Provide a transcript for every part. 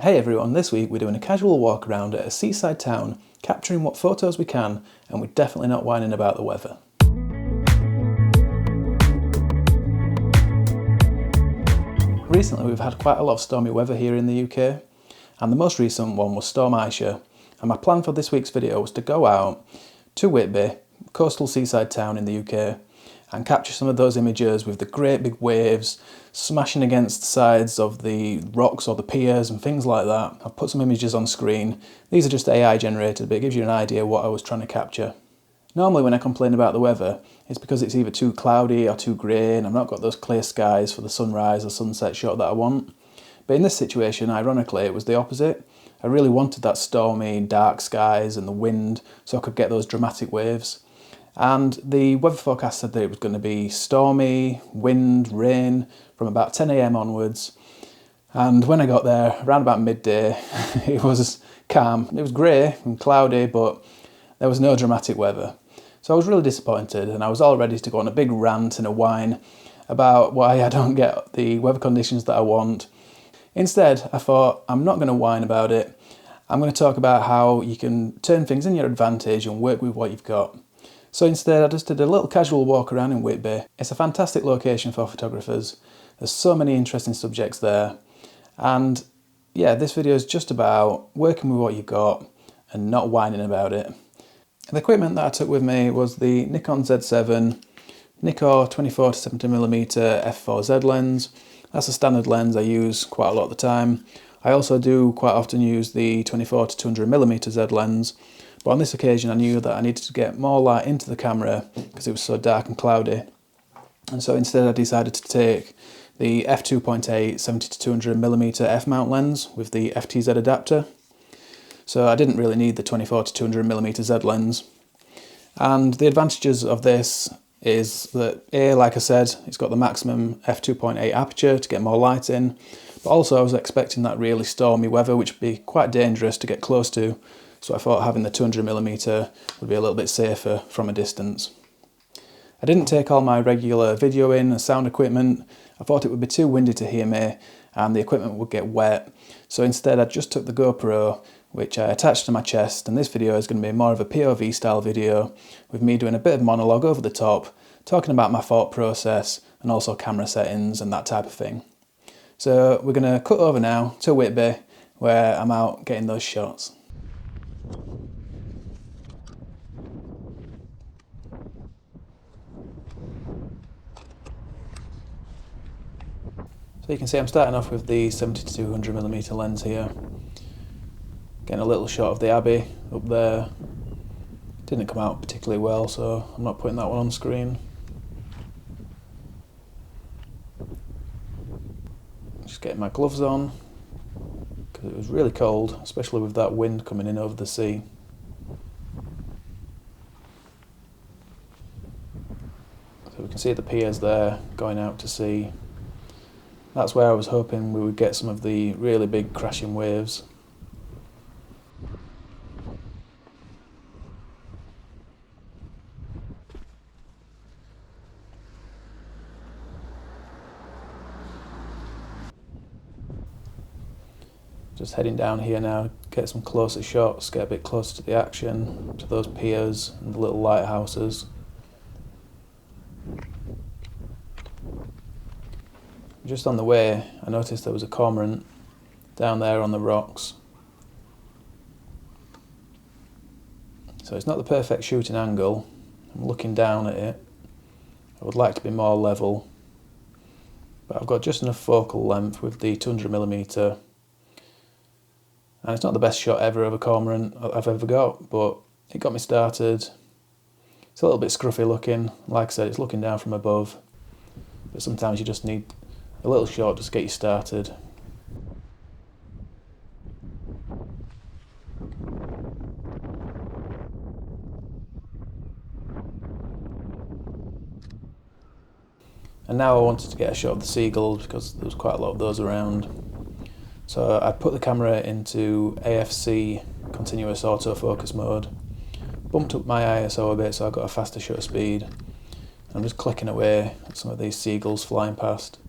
Hey everyone, this week we're doing a casual walk around at a seaside town, capturing what photos we can, and we're definitely not whining about the weather. Recently we've had quite a lot of stormy weather here in the UK, and the most recent one was Storm Aisha, and my plan for this week's video was to go out to Whitby, a coastal seaside town in the UK, and capture some of those images with the great big waves smashing against the sides of the rocks or the piers and things like that. I've put some images on screen. These are just AI generated, but it gives you an idea what I was trying to capture. Normally when I complain about the weather, it's because it's either too cloudy or too grey and I've not got those clear skies for the sunrise or sunset shot that I want. But in this situation, ironically, it was the opposite. I really wanted that stormy, dark skies and the wind so I could get those dramatic waves. And the weather forecast said that it was going to be stormy, wind, rain from about 10 AM onwards. And when I got there, around about midday, it was calm. It was grey and cloudy, but there was no dramatic weather. So I was really disappointed, and I was all ready to go on a big rant and a whine about why I don't get the weather conditions that I want. Instead, I thought, I'm not going to whine about it. I'm going to talk about how you can turn things in your advantage and work with what you've got. So instead, I just did a little casual walk around in Whitby. It's a fantastic location for photographers. There's so many interesting subjects there. And yeah, this video is just about working with what you've got and not whining about it. The equipment that I took with me was the Nikon Z7 Nikon 24 to 70mm f4Z lens. That's a standard lens I use quite a lot of the time. I also do quite often use the 24 to 200mm Z lens. But on this occasion I knew that I needed to get more light into the camera because it was so dark and cloudy. And so instead I decided to take the f2.8 70 to 200mm f-mount lens with the FTZ adapter. So I didn't really need the 24 to 200mm Z lens. And the advantages of this is that like I said, it's got the maximum f2.8 aperture to get more light in. But also I was expecting that really stormy weather, which would be quite dangerous to get close to. So I thought having the 200mm would be a little bit safer from a distance. I didn't take all my regular video in and sound equipment. I thought it would be too windy to hear me and the equipment would get wet. So instead I just took the GoPro, which I attached to my chest, and this video is going to be more of a POV style video with me doing a bit of monologue over the top, talking about my thought process and also camera settings and that type of thing. So we're going to cut over now to Whitby, where I'm out getting those shots. So you can see I'm starting off with the 70 to 200mm lens here. Getting a little shot of the Abbey up there. Didn't come out particularly well, so I'm not putting that one on screen. Just getting my gloves on, because it was really cold, especially with that wind coming in over the sea. So we can see the piers there going out to sea. That's where I was hoping we would get some of the really big crashing waves. Just heading down here now, get some closer shots, get a bit closer to the action, to those piers and the little lighthouses. Just on the way, I noticed there was a cormorant down there on the rocks. So it's not the perfect shooting angle. I'm looking down at it. I would like to be more level, but I've got just enough focal length with the 200mm. And it's not the best shot ever of a cormorant I've ever got, but it got me started. It's a little bit scruffy looking. Like I said, it's looking down from above, but sometimes you just need a little shot just to get you started. And now I wanted to get a shot of the seagulls because there was quite a lot of those around. So I put the camera into AFC continuous autofocus mode, bumped up my ISO a bit so I got a faster shutter speed. I'm just clicking away at some of these seagulls flying past.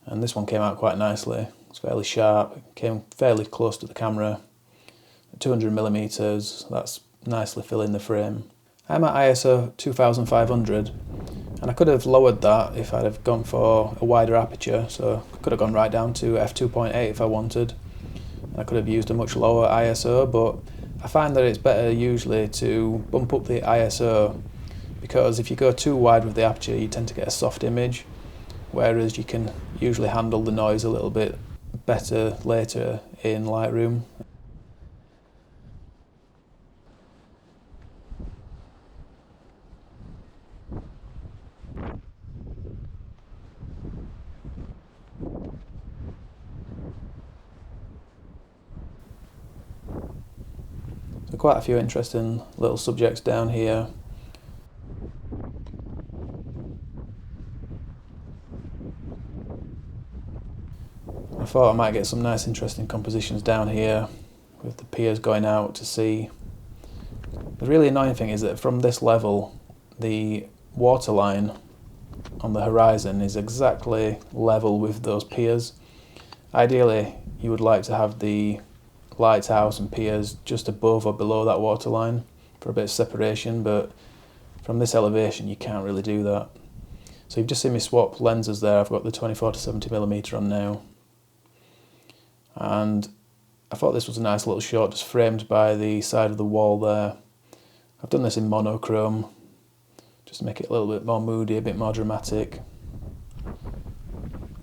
And this one came out quite nicely. It's fairly sharp, it came fairly close to the camera. At 200mm, that's nicely filling the frame. I'm at ISO 2500, and I could have lowered that if I'd have gone for a wider aperture, so I could have gone right down to f2.8 if I wanted. I could have used a much lower ISO, but I find that it's better usually to bump up the ISO, because if you go too wide with the aperture you tend to get a soft image, whereas you can usually handle the noise a little bit better later in Lightroom. So quite a few interesting little subjects down here. I thought I might get some nice interesting compositions down here with the piers going out to sea. The really annoying thing is that from this level the waterline on the horizon is exactly level with those piers. Ideally you would like to have the lighthouse and piers just above or below that waterline for a bit of separation, but from this elevation you can't really do that. So you've just seen me swap lenses there. I've got the 24 to 70mm on now, and I thought this was a nice little shot just framed by the side of the wall there. I've done this in monochrome just to make it a little bit more moody, a bit more dramatic.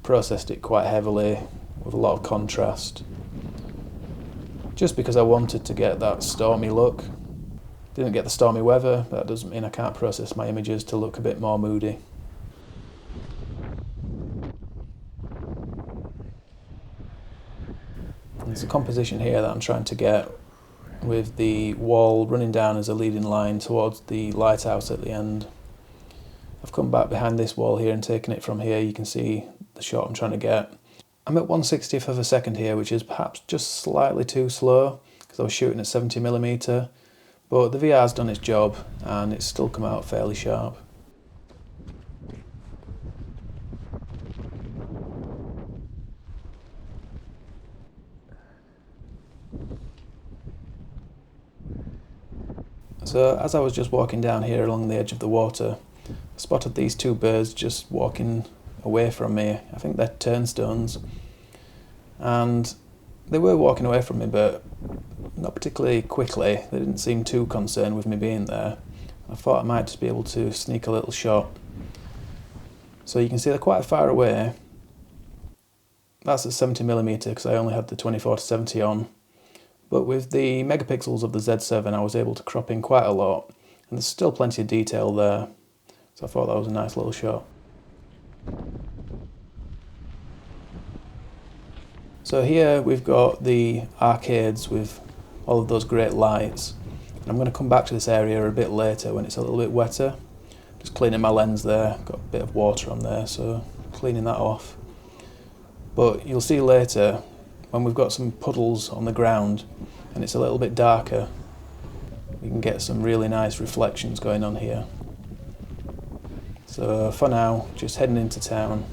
Processed it quite heavily with a lot of contrast, just because I wanted to get that stormy look. Didn't get the stormy weather, but that doesn't mean I can't process my images to look a bit more moody. There's a composition here that I'm trying to get with the wall running down as a leading line towards the lighthouse at the end. I've come back behind this wall here and taken it from here. You can see the shot I'm trying to get. I'm at 1/60th of a second here, which is perhaps just slightly too slow because I was shooting at 70mm, but the VR's done its job and it's still come out fairly sharp. So as I was just walking down here along the edge of the water, I spotted these two birds just walking away from me. I think they're turnstones, and they were walking away from me, but not particularly quickly. They didn't seem too concerned with me being there. I thought I might just be able to sneak a little shot. So you can see they're quite far away. That's at 70mm because I only had the 24 to 70 on. But with the megapixels of the Z7 I was able to crop in quite a lot, and there's still plenty of detail there. So I thought that was a nice little shot. So here we've got the arcades with all of those great lights. And I'm going to come back to this area a bit later when it's a little bit wetter. Just cleaning my lens there, got a bit of water on there, so cleaning that off. But you'll see later when we've got some puddles on the ground and it's a little bit darker, we can get some really nice reflections going on here. So for now, just heading into town.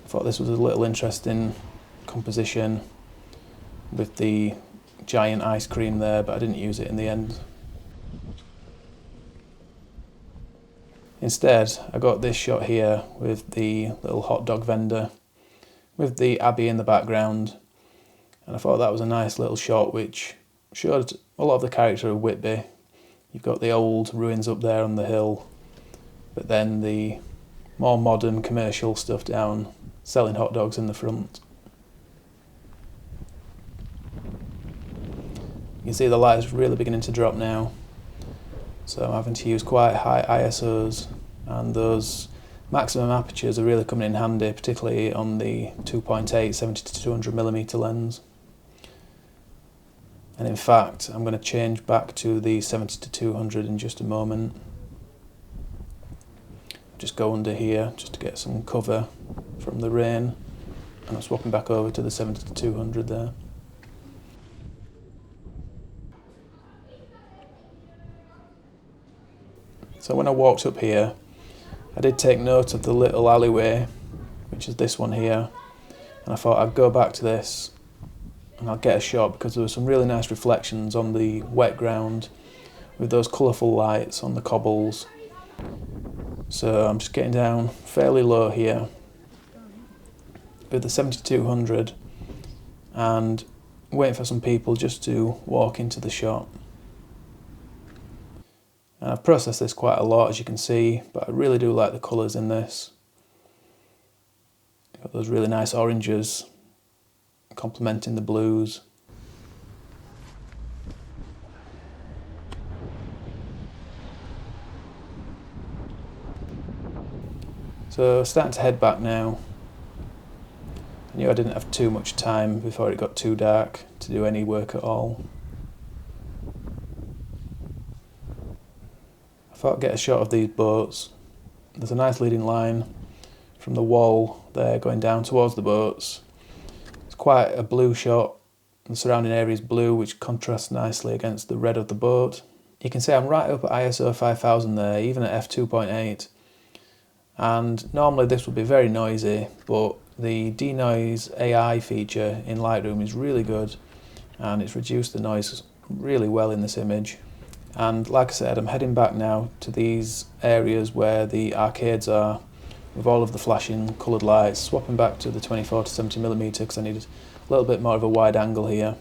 I thought this was a little interesting composition with the giant ice cream there, but I didn't use it in the end. Instead, I got this shot here with the little hot dog vendor with the abbey in the background, and I thought that was a nice little shot which showed a lot of the character of Whitby. You've got the old ruins up there on the hill, but then the more modern commercial stuff down, selling hot dogs in the front. You can see the light is really beginning to drop now, so I'm having to use quite high ISOs, and those maximum apertures are really coming in handy, particularly on the 2.8 70 to 200mm lens. And in fact, I'm going to change back to the 70 to 200 in just a moment. Just go under here just to get some cover from the rain, and I'm swapping back over to the 70 to 200 there. So when I walked up here, I did take note of the little alleyway which is this one here. And I thought I'd go back to this and I'll get a shot because there were some really nice reflections on the wet ground with those colourful lights on the cobbles. So I'm just getting down fairly low here with the 7200 and waiting for some people just to walk into the shot. And I've processed this quite a lot, as you can see, but I really do like the colours in this. Got those really nice oranges complementing the blues. So starting to head back now. I knew I didn't have too much time before it got too dark to do any work at all. I thought I'd get a shot of these boats. There's a nice leading line from the wall there going down towards the boats. It's quite a blue shot. The surrounding area is blue, which contrasts nicely against the red of the boat. You can see I'm right up at ISO 5000 there, even at f2.8. And normally this would be very noisy, but the denoise AI feature in Lightroom is really good and it's reduced the noise really well in this image. And like I said, I'm heading back now to these areas where the arcades are with all of the flashing coloured lights, swapping back to the 24 to 70mm because I need a little bit more of a wide angle here.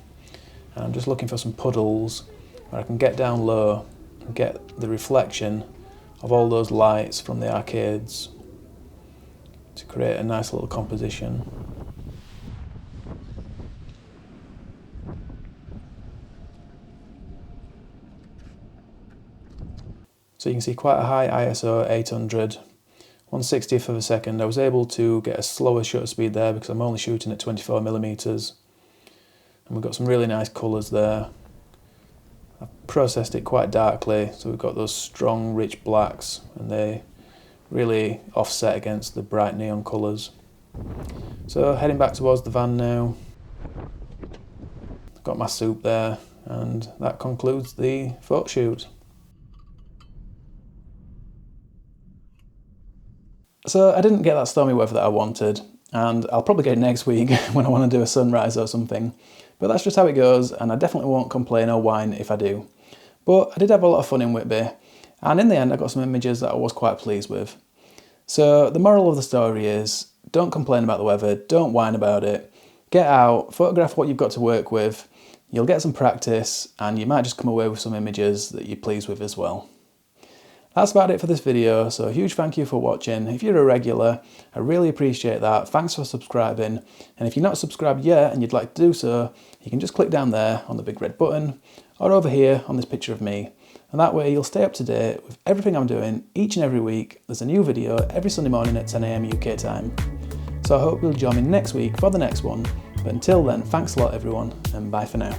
And I'm just looking for some puddles where I can get down low and get the reflection of all those lights from the arcades to create a nice little composition. So you can see quite a high ISO 800, 1/60th of a second. I was able to get a slower shutter speed there because I'm only shooting at 24mm. And we've got some really nice colours there. I've processed it quite darkly, so we've got those strong, rich blacks, and they really offset against the bright neon colours. So heading back towards the van now. Got my soup there, and that concludes the photo shoot. So I didn't get that stormy weather that I wanted, and I'll probably get it next week when I want to do a sunrise or something. But that's just how it goes, and I definitely won't complain or whine if I do. But I did have a lot of fun in Whitby, and in the end I got some images that I was quite pleased with. So the moral of the story is, don't complain about the weather, don't whine about it. Get out, photograph what you've got to work with, you'll get some practice, and you might just come away with some images that you're pleased with as well. That's about it for this video, so a huge thank you for watching. If you're a regular, I really appreciate that. Thanks for subscribing. And if you're not subscribed yet and you'd like to do so, you can just click down there on the big red button, or over here on this picture of me. And that way you'll stay up to date with everything I'm doing each and every week. There's a new video every Sunday morning at 10 AM UK time. So I hope you'll join me next week for the next one. But until then, thanks a lot everyone, and bye for now.